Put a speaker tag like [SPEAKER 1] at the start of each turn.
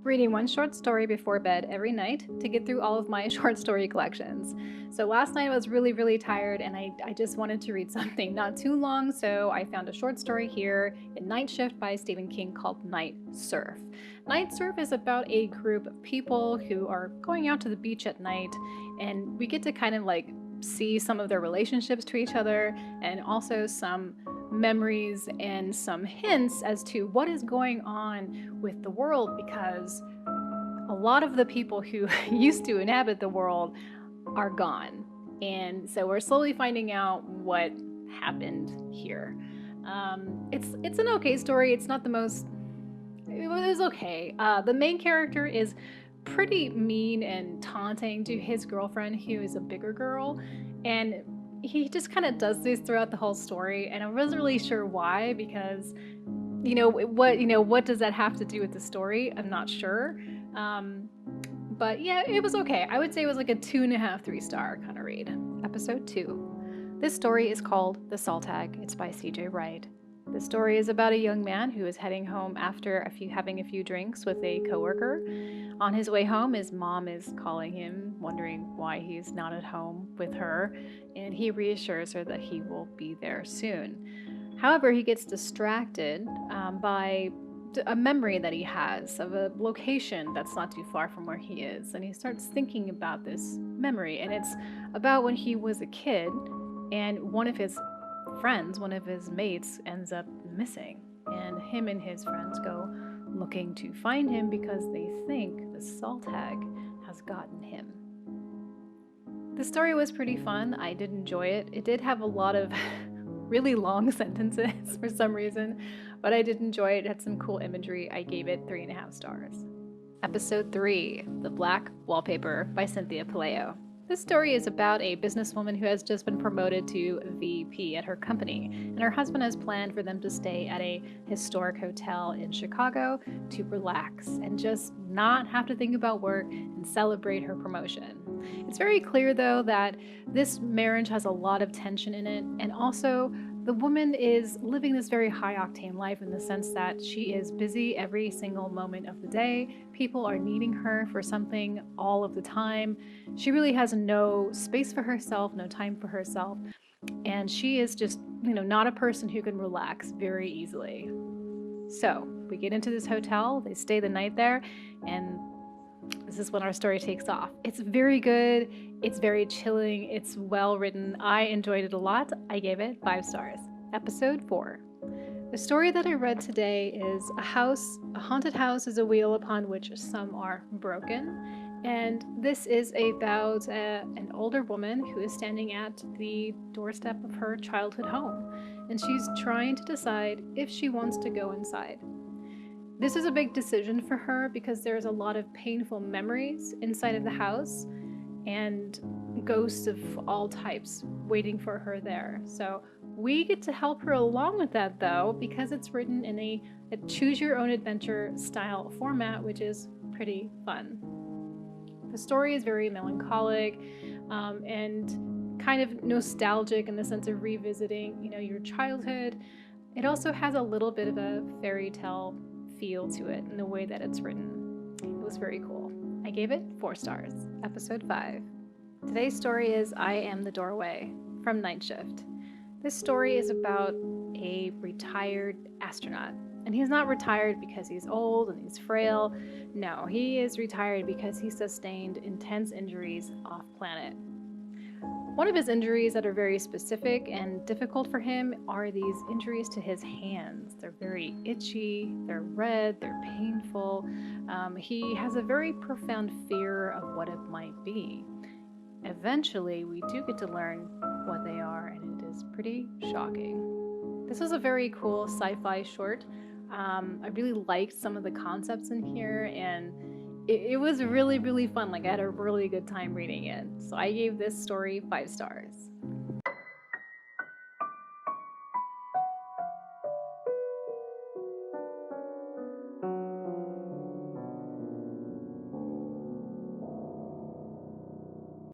[SPEAKER 1] reading one short story before bed every night to get through all of my short story collections. So last night I was really tired and I just wanted to read something not too long, so I found a short story here in Night Shift by Stephen King called Night Surf. Night Surf is about a group of people who are going out to the beach at night, and we get to kind of like see some of their relationships to each other and also some memories and some hints as to what is going on with the world, because a lot of the people who used to inhabit the world are gone. And so we're slowly finding out what happened here. It's an okay story. It's not the most... It was okay. The main character is pretty mean and taunting to his girlfriend, who is a bigger girl, and he just kind of does this throughout the whole story, and I wasn't really sure why, because what does that have to do with the story? I'm not sure. But yeah, it was okay. I would say it was like a 2.5, 3-star kind of read. Episode 2. This story is called The Salt Hag. It's by CJ Wright. The story is about a young man who is heading home after having a few drinks with a coworker. On his way home, his mom is calling him, wondering why he's not at home with her, and he reassures her that he will be there soon. However, he gets distracted by a memory that he has of a location that's not too far from where he is, and he starts thinking about this memory, and it's about when he was a kid, and one of his friends, one of his mates, ends up missing, and him and his friends go looking to find him because they think the Salt Hag has gotten him. The story was pretty fun. I did enjoy it. It did have a lot of really long sentences for some reason, but I did enjoy it. It had some cool imagery. I gave it 3.5 stars. Episode 3, The Black Wallpaper by Cynthia Pelayo. This story is about a businesswoman who has just been promoted to VP at her company, and her husband has planned for them to stay at a historic hotel in Chicago to relax and just not have to think about work and celebrate her promotion. It's very clear, though, that this marriage has a lot of tension in it, and also the woman is living this very high-octane life in the sense that she is busy every single moment of the day. People are needing her for something all of the time. She really has no space for herself, no time for herself, and she is just, not a person who can relax very easily. So we get into this hotel, they stay the night there, and this is when our story takes off. It's very good, it's very chilling, it's well written. I enjoyed it a lot. I gave it 5 stars. Episode 4. The story that I read today is a haunted house is a wheel upon which some are broken. And this is about an older woman who is standing at the doorstep of her childhood home. And she's trying to decide if she wants to go inside. This is a big decision for her because there's a lot of painful memories inside of the house and ghosts of all types waiting for her there. So we get to help her along with that, though, because it's written in a choose-your-own-adventure style format, which is pretty fun. The story is very melancholic and kind of nostalgic in the sense of revisiting, your childhood. It also has a little bit of a fairy tale feel to it in the way that it's written. It was very cool. I gave it 4 stars. Episode 5. Today's story is I Am the Doorway from Night Shift. This story is about a retired astronaut. And he's not retired because he's old and he's frail. No, he is retired because he sustained intense injuries off-planet. One of his injuries that are very specific and difficult for him are these injuries to his hands. They're very itchy, they're red, they're painful. He has a very profound fear of what it might be. Eventually, we do get to learn what they are, and it is pretty shocking. This was a very cool sci-fi short. I really liked some of the concepts in here, and it was really fun. Like, I had a really good time reading it. So I gave this story 5 stars.